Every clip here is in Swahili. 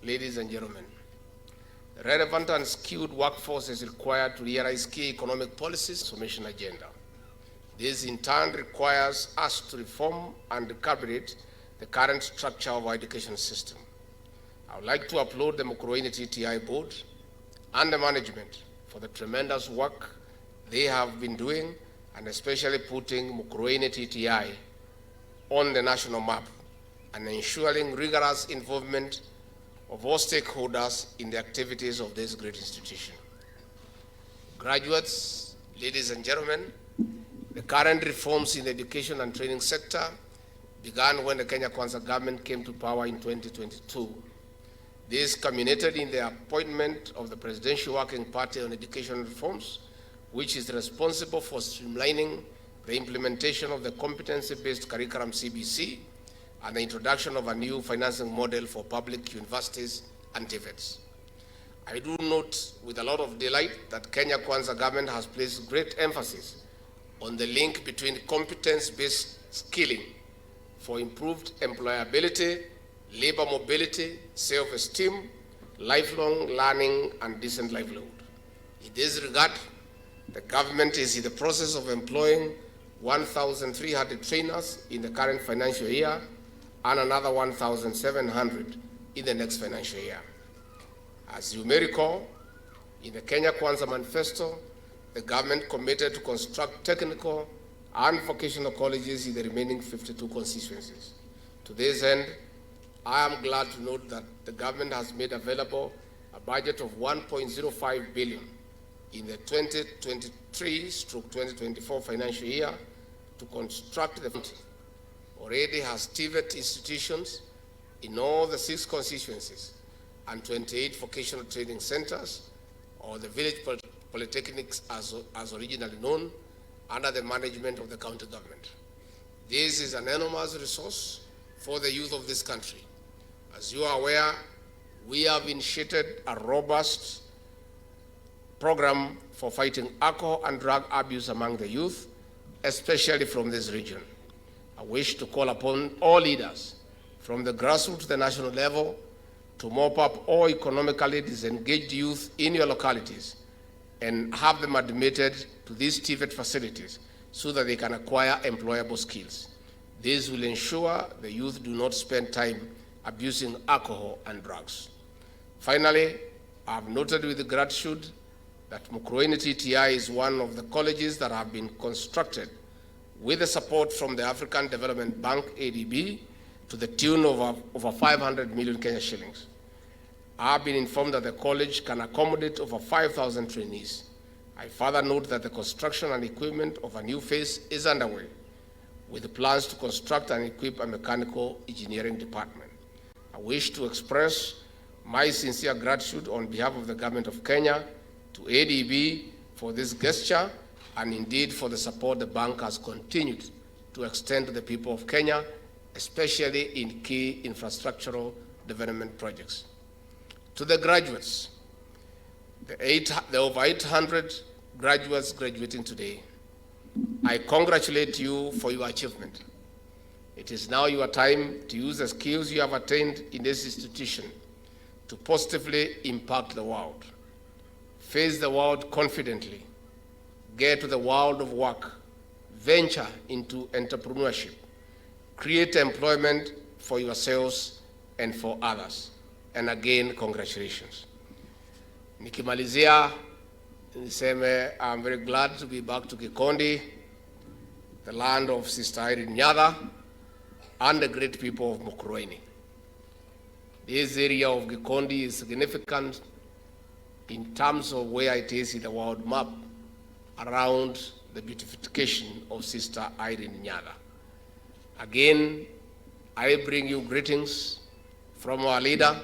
Ladies and gentlemen, the relevant and skilled workforce is required to realize key economic policies and transformation agenda. This in turn requires us to reform and recalibrate the current structure of our education system. I would like to applaud the Mukurweini TTI board and the management for the tremendous work they have been doing, and especially putting Mukurweini TTI on the national map and ensuring rigorous involvement of all stakeholders in the activities of this great institution. Graduates, ladies and gentlemen, the current reforms in the education and training sector began when the Kenya Kwanza government came to power in 2022. This culminated in the appointment of the Presidential Working Party on Education Reforms, which is responsible for streamlining the implementation of the competency-based curriculum CBC and the introduction of a new financing model for public universities and TVETs. I do note with a lot of delight that Kenya Kwanza government has placed great emphasis on the link between competence-based skilling for improved employability, labor mobility, self-esteem, lifelong learning, and decent livelihood. In this regard, the government is in the process of employing 1,300 trainers in the current financial year and another 1,700 in the next financial year. As you may recall, in the Kenya Kwanza Manifesto, the government committed to construct technical and vocational colleges in the remaining 52 constituencies. To this end, I am glad to note that the government has made available a budget of 1.05 billion in the 2023/2024 financial year to construct the already has TVET institutions in all the 6 constituencies and 28 vocational training centers, or the village polytechnics as originally known, under the management of the county government. This is an enormous resource for the youth of this country. As you are aware, we have initiated a robust program for fighting alcohol and drug abuse among the youth, especially from this region. I wish to call upon all leaders from the grassroots to the national level to mop up all economically disengaged youth in your localities and have them admitted to these TVET facilities so that they can acquire employable skills. This will ensure the youth do not spend time abusing alcohol and drugs. Finally, I have noted with gratitude that Mukurweini TTI is one of the colleges that have been constructed with the support from the African Development Bank, ADB, to the tune of over 500 million Kenya shillings. I have been informed that the college can accommodate over 5,000 trainees. I further note that the construction and equipment of a new phase is underway, with plans to construct and equip a mechanical engineering department. I wish to express my sincere gratitude on behalf of the government of Kenya to ADB for this gesture, and indeed for the support the bank has continued to extend to the people of Kenya, especially in key infrastructural development projects. To the graduates, the over 800 graduates graduating today, I congratulate you for your achievement. It is now your time to use the skills you have attained in this institution to positively impact the world. Face the world confidently. Get to the world of work, venture into entrepreneurship, create employment for yourselves and for others. And again, congratulations. Nikimalizia, niseme, I'm very glad to be back to Gikondi, the land of Sister Irene Nyatha, and the great people of Mukurweini. This area of Gikondi is significant in terms of where it is in the world map, around the beautification of Sister Irene Nyatha. Again, I bring you greetings from our leader,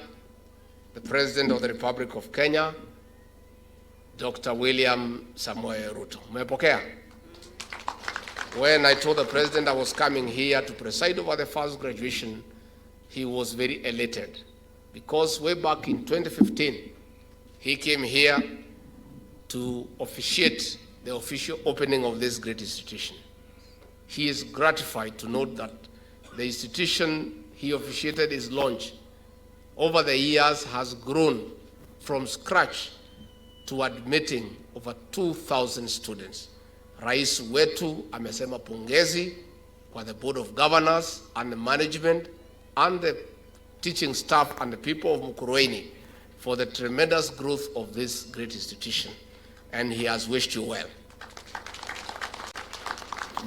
the President of the Republic of Kenya, Dr. William Samoei Ruto. Umepokea? When I told the President I was coming here to preside over the first graduation, he was very elated, because way back in 2015, he came here to officiate the official opening of this great institution. He is gratified to note that the institution he officiated its launch over the years has grown from scratch to admitting over 2,000 students. Rais wetu amesema pongezi kwa the Board of Governors and the management and the teaching staff and the people of Mukurweini for the tremendous growth of this great institution, and he has wished you well.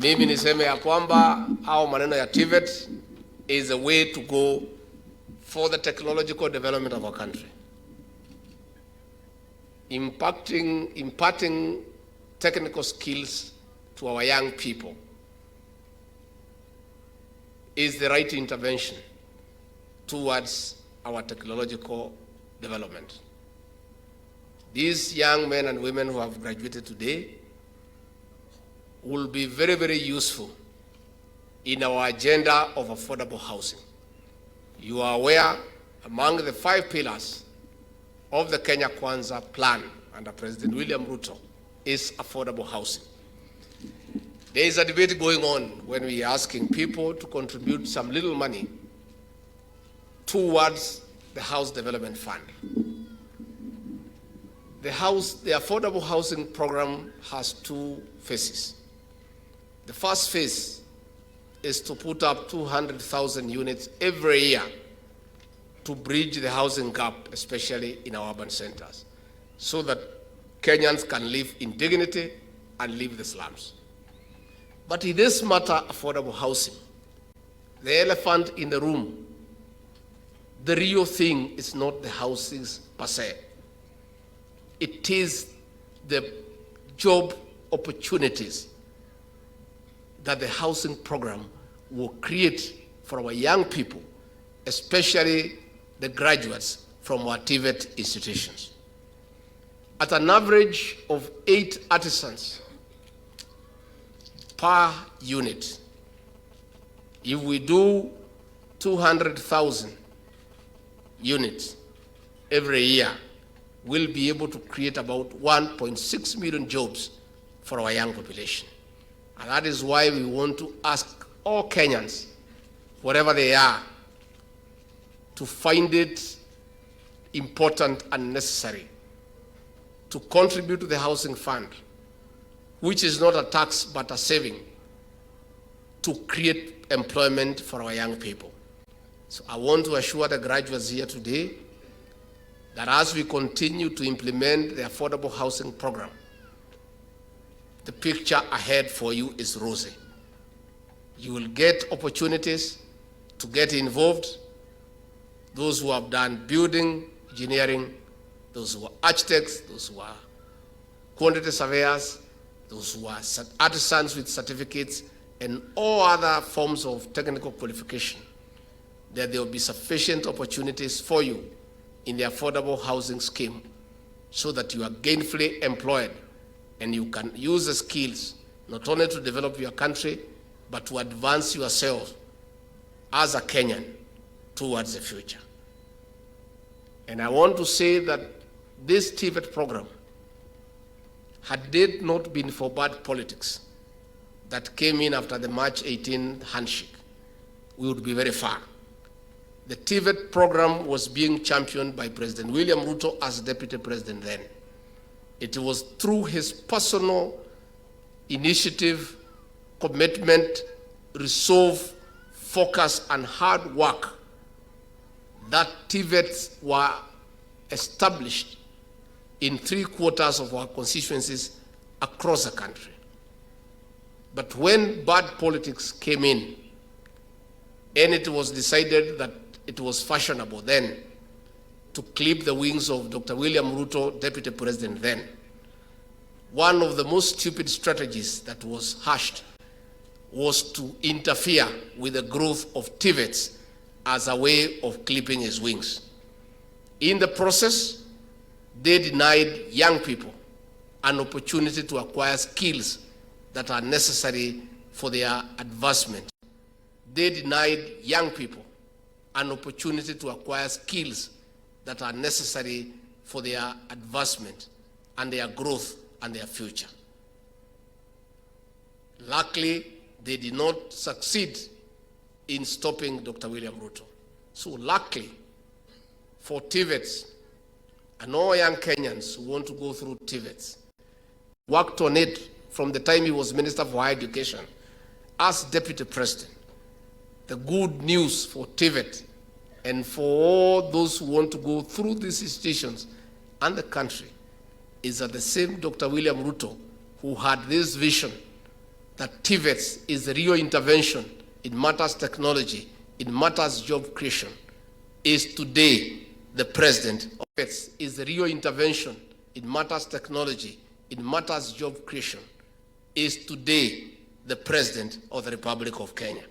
Mimi niseme ya kwamba au maneno ya TVET is a way to go for the technological development of our country. Imparting technical skills to our young people is the right intervention towards our technological development. These young men and women who have graduated today will be very, very useful in our agenda of affordable housing. You are aware, among the 5 pillars of the Kenya Kwanza plan under President William Ruto is affordable housing. There is a debate going on when we are asking people to contribute some little money towards the House Development Fund. The affordable housing program has 2 phases. The first phase is to put up 200,000 units every year to bridge the housing gap, especially in our urban centers, so that Kenyans can live in dignity and leave the slums. But in this matter, affordable housing, the elephant in the room, the real thing is not the houses per se. It is the job opportunities that the housing program will create for our young people, especially the graduates from our TVET institutions. At an average of 8 artisans per unit, if we do 200,000 units every year, we'll be able to create about 1.6 million jobs for our young population. And that is why we want to ask all Kenyans, wherever they are, to find it important and necessary to contribute to the housing fund, which is not a tax but a saving, to create employment for our young people. So I want to assure the graduates here today that as we continue to implement the affordable housing program, the picture ahead for you is rosy. You will get opportunities to get involved. Those who have done building, engineering, those who are architects, those who are quantity surveyors, those who are artisans with certificates, and all other forms of technical qualification, that there will be sufficient opportunities for you in the affordable housing scheme so that you are gainfully employed and you can use the skills not only to develop your country, but to advance yourself as a Kenyan towards the future. And I want to say that this TVET program, had it not been for bad politics that came in after the March 18 handshake, we would be very far. The TVET program was being championed by President William Ruto as Deputy President then. It was through his personal initiative, commitment, resolve, focus, and hard work that TVETs were established in 3/4 of our constituencies across the country. But when bad politics came in, and it was decided that it was fashionable then to clip the wings of Dr. William Ruto, Deputy President then, one of the most stupid strategies that was hashed was to interfere with the growth of TVETs as a way of clipping his wings. In the process, they denied young people an opportunity to acquire skills that are necessary for their advancement. They denied young people an opportunity to acquire skills that are necessary for their advancement and their growth and their future. Luckily, they did not succeed in stopping Dr. William Ruto. So luckily, for TVETs and all young Kenyans who want to go through TVETs. Worked on it from the time he was Minister for Higher Education as Deputy President. The good news for TVET and for all those who want to go through these institutions and the country is that the same Dr. William Ruto, who had this vision that TVETs is the real intervention in matters technology, in matters job creation, is today the president of TVETs is the real intervention in matters technology, in matters job creation, is today the president of the Republic of Kenya.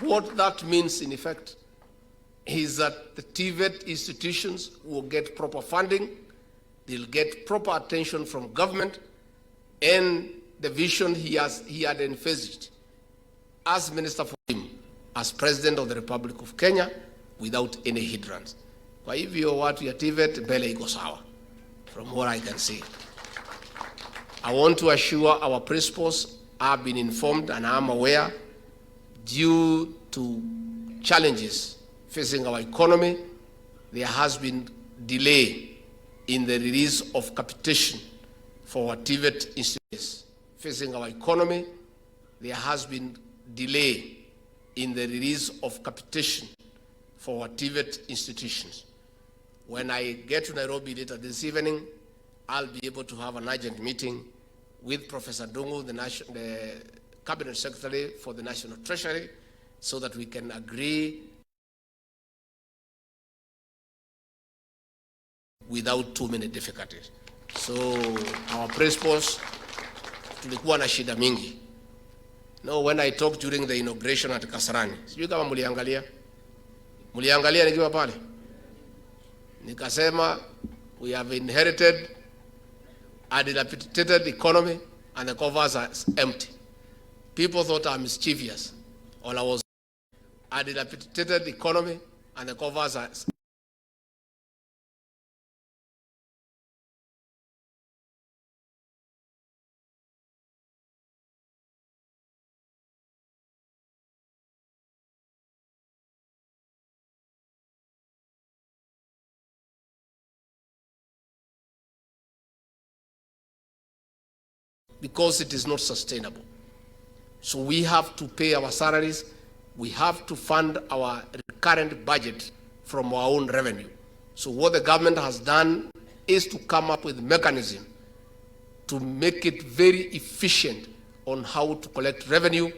What that means, in effect, is that the TVET institutions will get proper funding, they'll get proper attention from government, and the vision he had envisaged as Minister for him, as President of the Republic of Kenya, without any hindrance. Kwa hivyo watu ya TVET mbele iko sawa, from what I can see. I want to assure our principals have been informed and I am aware, due to challenges facing our economy, there has been delay in the release of capitation for our TVET institutions. Facing our economy, there has been delay in the release of capitation for our TVET institutions. When I get to Nairobi later this evening, I'll be able to have an urgent meeting with Professor Dungu, the Cabinet Secretary for the National Treasury, so that we can agree without too many difficulties. So our principals, tulikuwa na shida mingi. No, when I talked during the inauguration at Kasarani, sijui kama muliangalia nikiwa pale. Nikasema, we have inherited a dilapidated economy and the covers are empty. People thought I'm mischievous. All I was a dilapidated economy and the covers are because it is not sustainable. So we have to pay our salaries, we have to fund our current budget from our own revenue. So what the government has done is to come up with a mechanism to make it very efficient on how to collect revenue,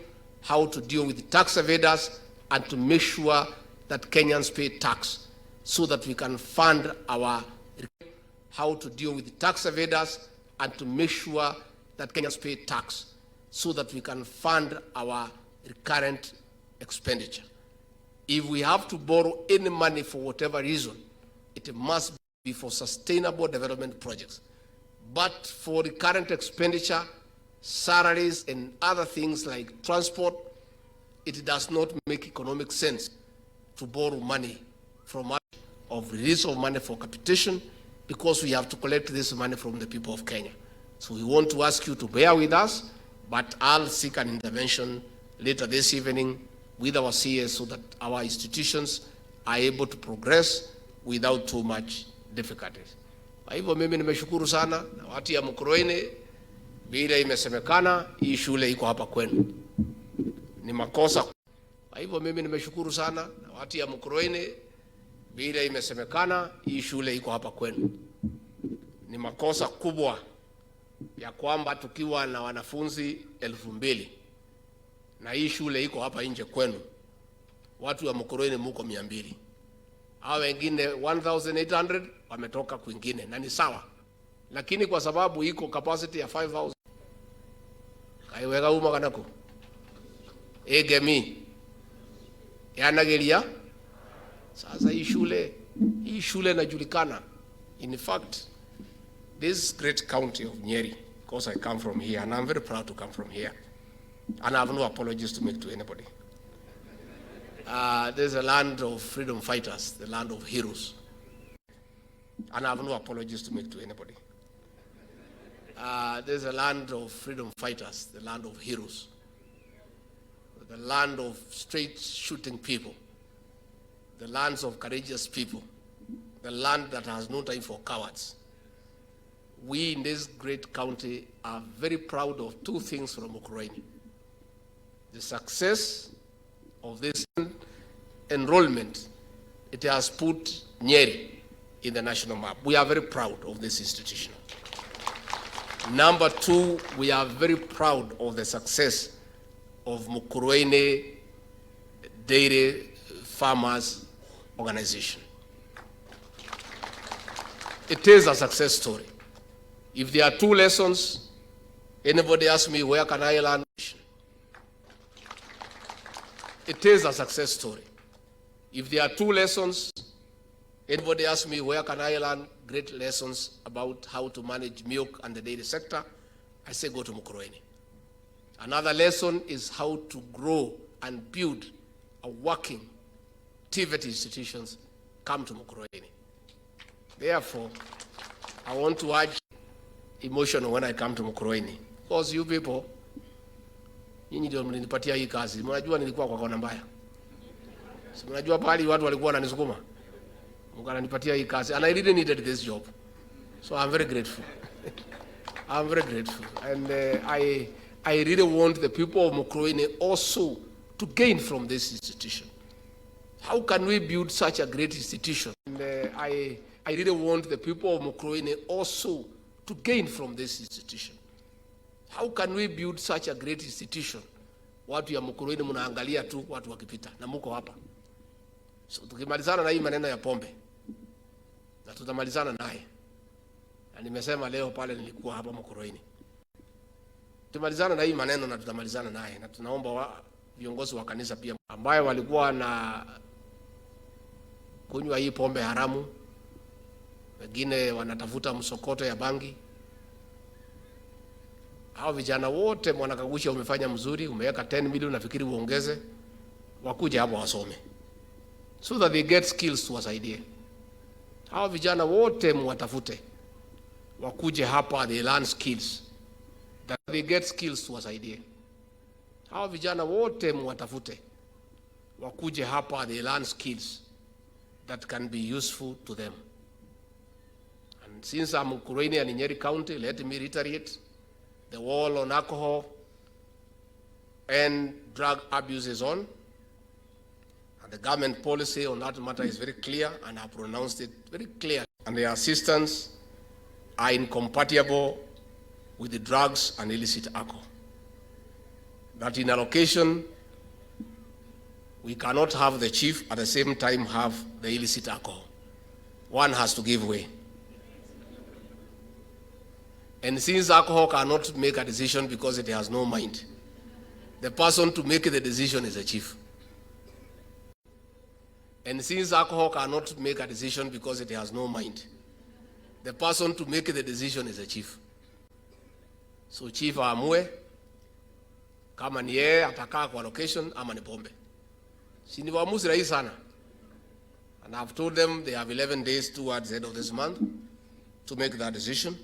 how to deal with tax evaders, and to make sure that Kenyans pay tax so that we can fund our, how to deal with tax evaders, and to make sure that Kenyans pay tax so that we can fund our recurrent expenditure. If we have to borrow any money for whatever reason, it must be for sustainable development projects. But for recurrent expenditure, salaries and other things like transport, it does not make economic sense to borrow money from us of release of money for capitation, because we have to collect this money from the people of Kenya. So we want to ask you to bear with us, but I'll seek an intervention later this evening with our CS so that our institutions are able to progress without too much difficulties. Kwa hivyo mimi nimeshukuru sana na watu ya Mukurweini, vile imesemekana hii shule iko hapa kwenu. Ni makosa. Kwa hivyo mimi nimeshukuru sana na watu ya Mukurweini, vile imesemekana hii shule iko hapa kwenu. Ni makosa kubwa ya kwamba tukiwa na wanafunzi 2,000 na hii shule iko hapa nje kwenu, watu wa Mukurweini muko 200. Hao wengine 1,800 wametoka kwingine, na ni sawa, lakini kwa sababu iko capacity ya 5,000 kaiweka uma kanako egemi yanagelia. Sasa hii shule inajulikana. In fact, this great county of Nyeri, because I come from here, and I'm very proud to come from here, and I have no apologies to make to anybody. There's a land of freedom fighters, the land of heroes, and I have no apologies to make to anybody. There's a land of freedom fighters, the land of heroes, the land of straight shooting people, the lands of courageous people, the land that has no time for cowards. We in this great county are very proud of two things from Mukurweini. The success of this enrollment, it has put Nyeri in the national map. We are very proud of this institution. Number two, we are very proud of the success of Mukurweini Dairy Farmers Organization. It is a success story. If there are two lessons, anybody asks me, where can I learn? It is a success story. If there are two lessons, anybody asks me, where can I learn great lessons about how to manage milk and the dairy sector? I say, go to Mukurweini. Another lesson is how to grow and build a working TVET institutions. Come to Mukurweini. Therefore, I want to urge emotion when I come to Mukurweini. Because you people, nyinyi ndio mlinipatia hii kazi. Mnajua nilikuwa kwa kona mbaya. Si mnajua pale watu walikuwa wananisukuma. Mkanipatia hii kazi. And I really needed this job. So I'm very grateful. I'm very grateful. And I really want the people of Mukurweini also to gain from this institution. How can we build such a great institution? And I really want the people of Mukurweini also to gain from this institution. How can we build such a great institution? Watu ya Mukurweini mnaangalia tu watu wakipita na muko hapa. So tukimalizana na hii maneno ya pombe na tutamalizana naye. Na nimesema leo pale nilikuwa hapa Mukurweini. Tumalizana na hii maneno na tutamalizana naye, na tunaomba viongozi wa kanisa pia ambayo walikuwa na kunywa hii pombe haramu, wengine wanatafuta msokoto ya bangi. Hao vijana wote Mwanakagusha umefanya mzuri, umeweka 10 milioni, nafikiri uongeze, wakuja hapo wasome so that they get skills tuwasaidie. Hao vijana wote mwatafute, wakuje hapa, they learn skills, that they get skills tuwasaidie. Hao vijana wote mwatafute, wakuje hapa, they learn skills that can be useful to them. And since I'm Mukurweini and Nyeri County, let me reiterate, the war on alcohol and drug abuse is on. And the government policy on that matter is very clear, and I pronounced it very clear. And the assistance are incompatible with the drugs and illicit alcohol. That in allocation, we cannot have the chief at the same time have the illicit alcohol. One has to give way. And since alcohol cannot make a decision because it has no mind, the person to make the decision is the chief. And since alcohol cannot make a decision because it has no mind, the person to make the decision is the chief. So chief aamue kama ni yeye atakaa kwa location ama ni pombe. Si ni waamuzi rahisi sana. And I've told them they have 11 days towards the end of this month to make that decision.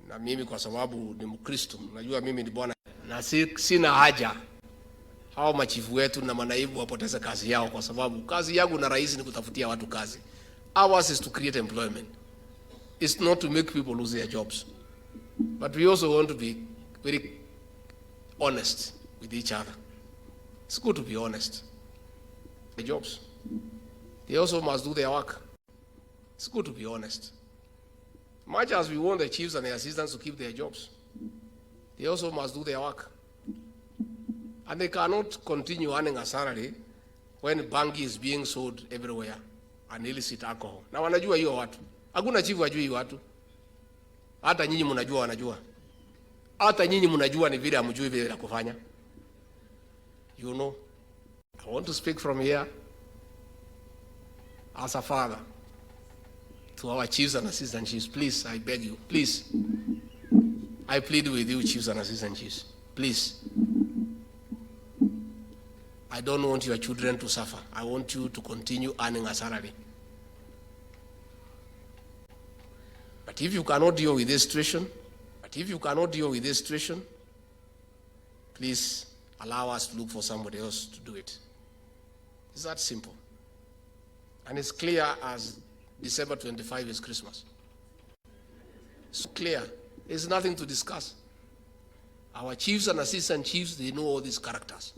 Na mimi kwa sababu ni Mkristo, najua mimi ni Bwana, na sina haja hao machifu wetu na manaibu wapoteze kazi yao, kwa sababu kazi yangu na rais ni kutafutia watu kazi. Ours is to create employment. It's not to make people lose their jobs. But we also want to be very honest with each other. It's good to be honest. The jobs, they also must do their work. It's good to be honest. Much as we want the chiefs and the assistants to keep their jobs, they also must do their work. And they cannot continue earning a salary when bangi is being sold everywhere and illicit alcohol. Na wanajua hiyo watu. Hakuna chifu wajui hiyo watu. Hata nyinyi mnajua wanajua. Hata nyinyi mnajua ni vile hamjui vile la kufanya. You know, I want to speak from here as a father to our chiefs and assistant chiefs. Please, I beg you, please. I plead with you, chiefs and assistant chiefs. Please. I don't want your children to suffer. I want you to continue earning a salary. But if you cannot deal with this situation, please allow us to look for somebody else to do it. It's that simple. And it's clear as December 25 is Christmas. It's clear. There's nothing to discuss. Our chiefs and assistant chiefs, they know all these characters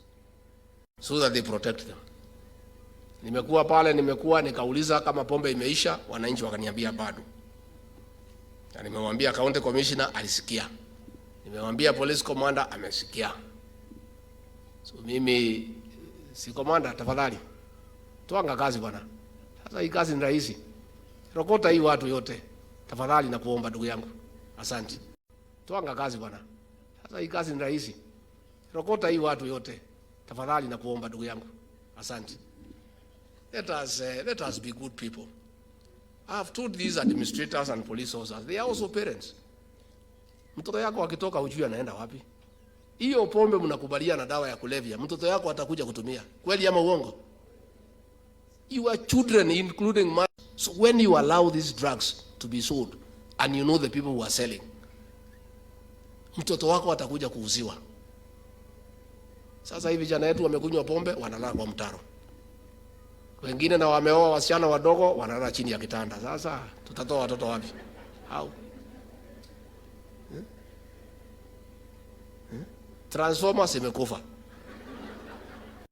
so that they protect them. Nimekuwa pale, nikauliza kama pombe imeisha, wananchi wakaniambia bado. Na nimemwambia county commissioner alisikia. Nimemwambia police commander amesikia. So mimi si commander, tafadhali tuanga kazi bwana. Sasa hii kazi ni rahisi. Rokota hii watu yote. Tafadhali na kuomba ndugu yangu. Asante. Tuanga kazi bwana. Sasa hii kazi ni rahisi. Rokota hii watu yote. Tafadhali na kuomba ndugu yangu. Asante. Let us be good people. I have told these administrators and police officers, they are also parents. Mtoto yako akitoka hujui anaenda wapi. Hiyo pombe mnakubalia na dawa ya kulevya, mtoto yako atakuja kutumia. Kweli ama uongo? You are children, including mothers. So when you allow these drugs to be sold and you know the people who are selling, mtoto wako atakuja kuuziwa. Sasa hivi vijana wetu wamekunywa pombe, wanalala kwa mtaro. Wengine na wameoa wasichana wadogo, wanalala chini ya kitanda. Sasa tutatoa watoto wapi? How? Transformers imekufa.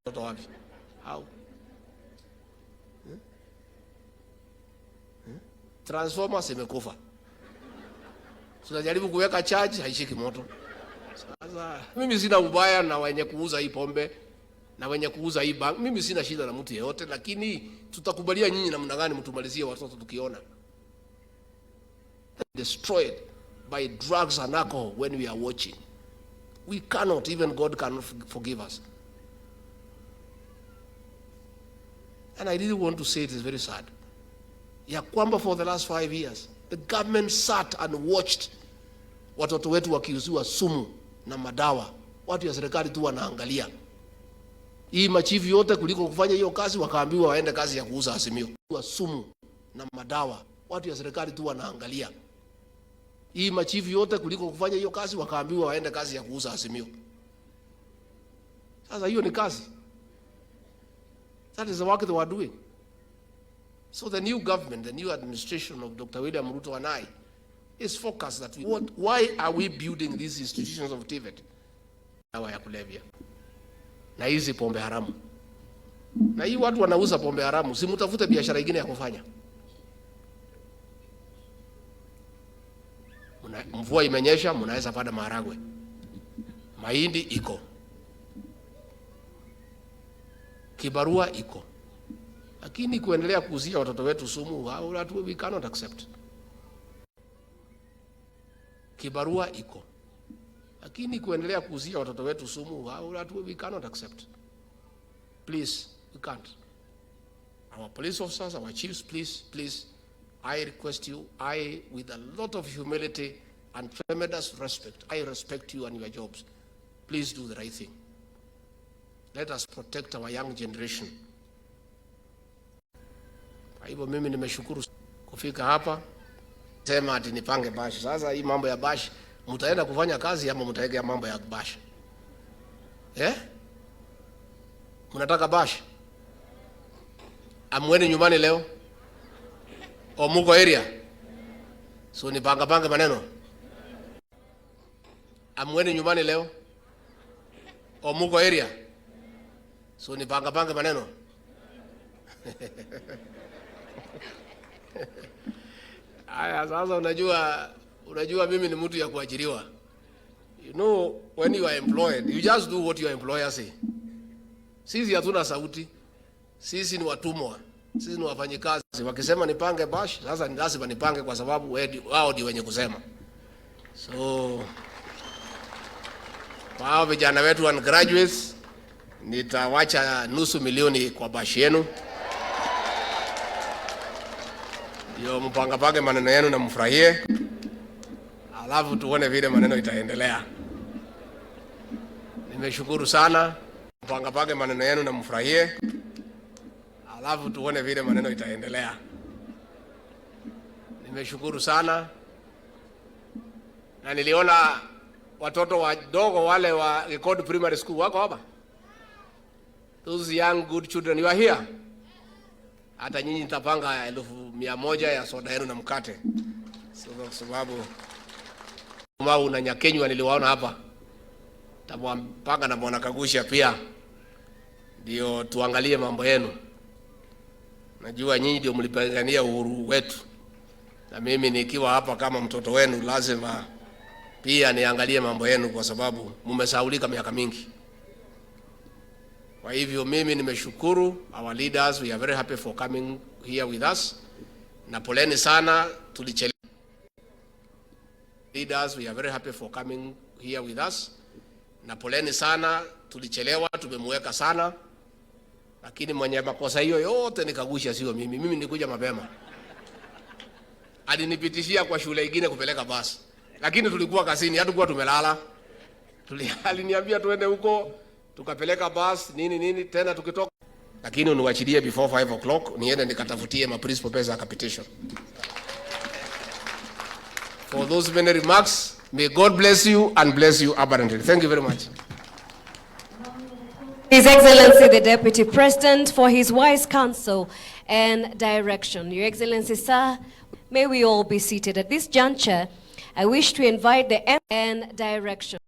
Watoto wapi? How? Transformers imekufa. Tunajaribu kuweka charge, haishiki moto. Sasa mimi sina ubaya na wenye kuuza hii pombe na wenye kuuza hii bank. Mimi sina shida na mtu yeyote, lakini tutakubalia nyinyi namna gani mtumalizie watoto tukiona destroyed by drugs and alcohol when we are watching. We cannot, even God cannot forgive us. And I really want to say it is very sad. Ya kwamba for the last 5 years, the government sat and watched watoto wetu wakiuziwa sumu na madawa. Watu ya serikali tu wanaangalia. Hii machifu yote kuliko kufanya hiyo kazi wakaambiwa waende kazi ya kuuza Azimio. Sumu na madawa. Watu ya serikali tu wanaangalia. Hii machifu yote kuliko kufanya hiyo kazi wakaambiwa waende kazi ya kuuza Azimio. Sasa hiyo ni kazi. That is the work they were doing. So the new government, the new administration of Dr. William Ruto and I is focused that why are we building these institutions of TVET? Dawa ya kulevya. Na hizi pombe haramu. Na hii watu wanauza pombe haramu, si mtafute biashara nyingine ya kufanya. Mvua imenyesha, mnaweza panda maharagwe. Mahindi iko. Kibarua iko. Lakini kuendelea kuuzia watoto wetu sumu, we cannot accept. Kibarua iko. Lakini kuendelea kuuzia watoto wetu sumu, we cannot accept. Please, we can't. Our police officers, our chiefs, please, I request you, with a lot of humility and tremendous respect, I respect you and your jobs. Please do the right thing. Let us protect our young generation. Kwa hivyo mimi nimeshukuru kufika hapa. Sema ati nipange bashi. Sasa hii mambo ya bashi, mtaenda kufanya kazi ama mtaegea mambo ya bashi? Mnataka bashi? Amwende nyumbani leo? O muko area? So nipanga maneno? Amwende nyumbani leo? O muko area? So nipanga maneno? Aya, sasa unajua mimi ni mtu ya kuajiriwa. You know, when you are employed, you just do what your employer say. Sisi hatuna sauti. Sisi ni watumwa. Sisi ni wafanyikazi. Wakisema nipange bash, sasa ni lazima nipange kwa sababu wao ndio wenye kusema. So kwa vijana wetu and graduates, nitawacha $500,000 kwa bash yenu. Yo mpanga maneno yenu na mfurahie. Alafu tuone vile maneno itaendelea. Nimeshukuru sana. Mpanga maneno yenu na mfurahie. Alafu tuone vile maneno itaendelea. Nimeshukuru sana. Na niliona watoto wadogo wale wa Record Primary School wako hapa. Those young good children, you are here. Hata nyinyi nitapanga 100,000 ya soda yenu na mkate. Sababu na Nyakenywa niliwaona hapa. Tampanga na Bwana Kagusha pia. Ndio tuangalie mambo yenu. Najua nyinyi ndio mlipigania uhuru wetu. Na mimi nikiwa hapa kama mtoto wenu lazima pia niangalie mambo yenu kwa sababu mmesahaulika miaka mingi. Kwa hivyo mimi nimeshukuru our leaders, we are very happy for coming here with us. Na poleni sana tulichelewa. Leaders, we are very happy for coming here with us. Na poleni sana tulichelewa, tumemweka sana. Lakini mwenye makosa hiyo yote nikagusha sio mimi. Mimi nilikuja mapema. Alinipitishia kwa shule nyingine kupeleka basi. Lakini tulikuwa kazini, hatukuwa tumelala. Aliniambia tuende huko, tukapeleka basi, nini, tena tukitoka. Lakini uniwachilie before 5 o'clock, niende nikatafutie ma principal pesa ya capitation. For those many remarks, may God bless you and bless you abundantly. Thank you very much. His Excellency the Deputy President for his wise counsel and direction. Your Excellency, sir, may we all be seated. At this juncture, I wish to invite the and direction.